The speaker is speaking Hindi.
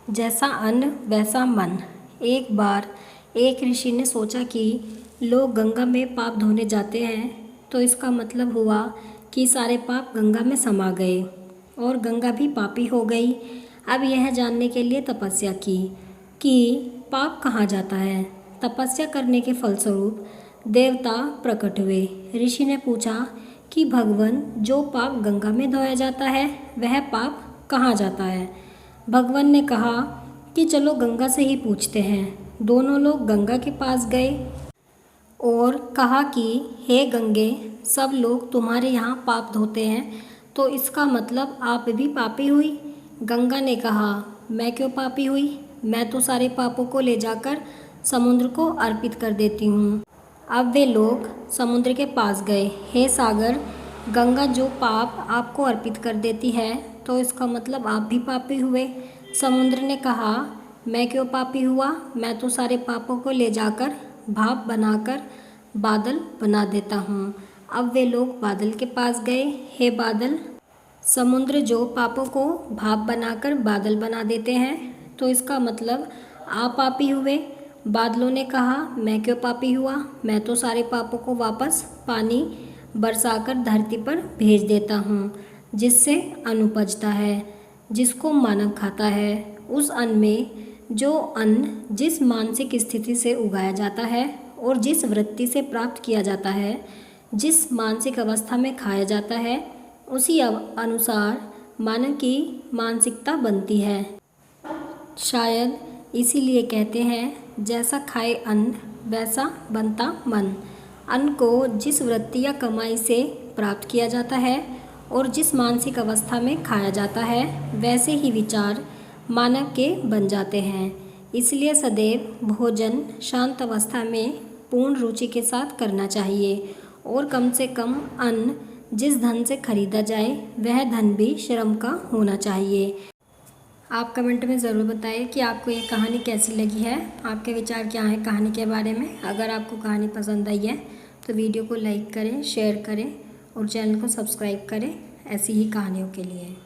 जैसा अन्न वैसा मन। एक बार एक ऋषि ने सोचा कि लोग गंगा में पाप धोने जाते हैं तो इसका मतलब हुआ कि सारे पाप गंगा में समा गए और गंगा भी पापी हो गई। अब यह जानने के लिए तपस्या की कि पाप कहाँ जाता है। तपस्या करने के फलस्वरूप देवता प्रकट हुए। ऋषि ने पूछा कि भगवान, जो पाप गंगा में धोया जाता है वह पाप कहाँ जाता है। भगवान ने कहा कि चलो गंगा से ही पूछते हैं। दोनों लोग गंगा के पास गए और कहा कि हे गंगे, सब लोग तुम्हारे यहाँ पाप धोते हैं तो इसका मतलब आप भी पापी हुई। गंगा ने कहा, मैं क्यों पापी हुई, मैं तो सारे पापों को ले जाकर समुद्र को अर्पित कर देती हूँ। अब वे लोग समुद्र के पास गए। हे सागर, गंगा जो पाप आपको अर्पित कर देती है तो इसका मतलब आप भी पापी हुए। समुद्र ने कहा, मैं क्यों पापी हुआ, मैं तो सारे पापों को ले जाकर भाप बनाकर बादल बना देता हूँ। अब वे लोग बादल के पास गए। हे बादल, समुद्र जो पापों को भाप बनाकर बादल बना देते हैं तो इसका मतलब आप पापी हुए। बादलों ने कहा, मैं क्यों पापी हुआ, मैं तो सारे पापों को वापस पानी बरसाकर धरती पर भेज देता हूँ जिससे अन्न उपजता है, जिसको मानव खाता है। उस अन्न में जो अन्न जिस मानसिक स्थिति से उगाया जाता है और जिस वृत्ति से प्राप्त किया जाता है, जिस मानसिक अवस्था में खाया जाता है, उसी अनुसार मानव की मानसिकता बनती है। शायद इसीलिए कहते हैं, जैसा खाए अन्न वैसा बनता मन। अन्न को जिस वृत्ति या कमाई से प्राप्त किया जाता है और जिस मानसिक अवस्था में खाया जाता है, वैसे ही विचार मानव के बन जाते हैं। इसलिए सदैव भोजन शांत अवस्था में पूर्ण रुचि के साथ करना चाहिए और कम से कम अन्न जिस धन से खरीदा जाए वह धन भी श्रम का होना चाहिए। आप कमेंट में ज़रूर बताइए कि आपको ये कहानी कैसी लगी है, आपके विचार क्या हैं कहानी के बारे में। अगर आपको कहानी पसंद आई है तो वीडियो को लाइक करें, शेयर करें और चैनल को सब्सक्राइब करें ऐसी ही कहानियों के लिए।